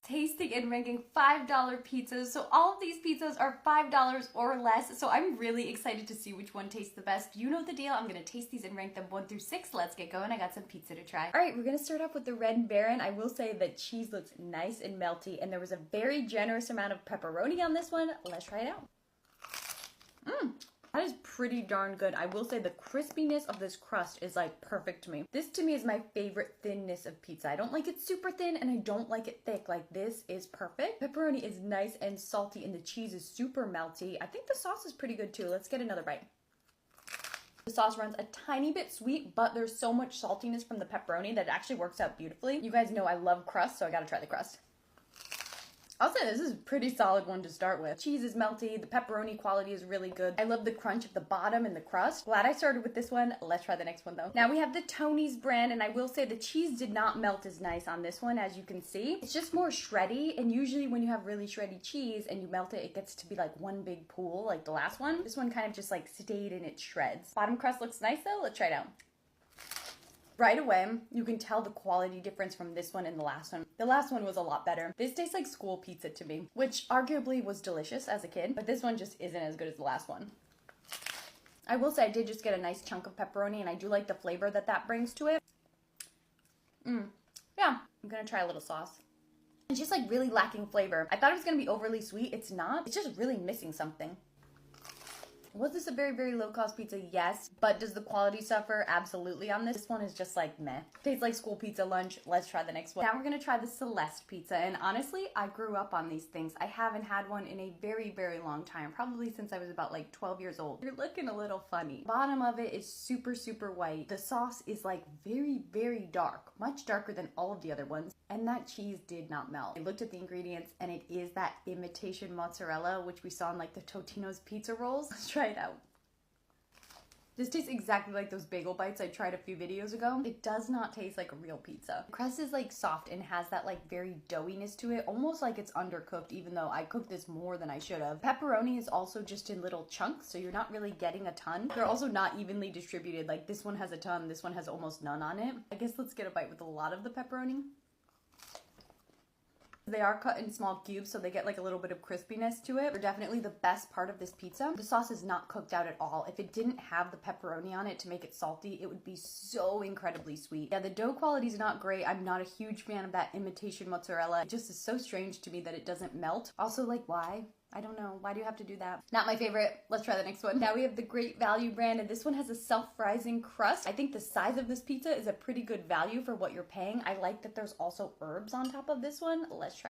tasting and ranking $5 pizzas. So all of these pizzas are $5 or less. So I'm really excited to see which one tastes the best. You know the deal. I'm gonna taste these and rank them 1 through 6. Let's get going. I got some pizza to try. All right, we're gonna start off with the Red Baron. I will say that cheese looks nice and melty, and there was a very generous amount of pepperoni on this one. Let's try it out. That is pretty darn good. I will say the crispiness of this crust is like perfect to me. This to me is my favorite thinness of pizza. I don't like it super thin and I don't like it thick. Like this is perfect. Pepperoni is nice and salty and the cheese is super melty. I think the sauce is pretty good too. Let's get another bite. The sauce runs a tiny bit sweet, but there's so much saltiness from the pepperoni that it actually works out beautifully. You guys know I love crust, so I gotta try the crust. I'll say this is a pretty solid one to start with. Cheese is melty, the pepperoni quality is really good. I love the crunch at the bottom and the crust. Glad I started with this one. Let's try the next one though. Now we have the Tony's brand, and I will say the cheese did not melt as nice on this one, as you can see. It's just more shreddy, and usually when you have really shreddy cheese and you melt it, it gets to be like one big pool like the last one. This one kind of just like stayed in its shreds. Bottom crust looks nice though. Let's try it out. Right away, you can tell the quality difference from this one and the last one. The last one was a lot better. This tastes like school pizza to me, which arguably was delicious as a kid, but this one just isn't as good as the last one. I will say I did just get a nice chunk of pepperoni, and I do like the flavor that that brings to it. Yeah, I'm gonna try a little sauce. It's just like really lacking flavor. I thought it was gonna be overly sweet. It's not. It's just really missing something. Was this a very, very low-cost pizza? Yes. But does the quality suffer? Absolutely on this. This one is just like meh. Tastes like school pizza lunch. Let's try the next one. Now we're gonna try the Celeste pizza. And honestly, I grew up on these things. I haven't had one in a very, very long time. Probably since I was about like 12 years old. You're looking a little funny. Bottom of it is super, super white. The sauce is like very, very dark. Much darker than all of the other ones. And that cheese did not melt. I looked at the ingredients and it is that imitation mozzarella, which we saw in like the Totino's pizza rolls. Let's try it out. This tastes exactly like those bagel bites I tried a few videos ago. It does not taste like a real pizza. The crust is like soft and has that like very doughiness to it, almost like it's undercooked, even though I cooked this more than I should have. Pepperoni is also just in little chunks, so you're not really getting a ton. They're also not evenly distributed. Like this one has a ton, this one has almost none on it. I guess let's get a bite with a lot of the pepperoni. They are cut in small cubes, so they get like a little bit of crispiness to it. They're definitely the best part of this pizza. The sauce is not cooked out at all. If it didn't have the pepperoni on it to make it salty, it would be so incredibly sweet. Yeah, the dough quality is not great. I'm not a huge fan of that imitation mozzarella. It just is so strange to me that it doesn't melt. Also, like, why? I don't know. Why do you have to do that? Not my favorite. Let's try the next one. Now we have the Great Value brand, and this one has a self-rising crust. I think the size of this pizza is a pretty good value for what you're paying. I like that there's also herbs on top of this one. Let's try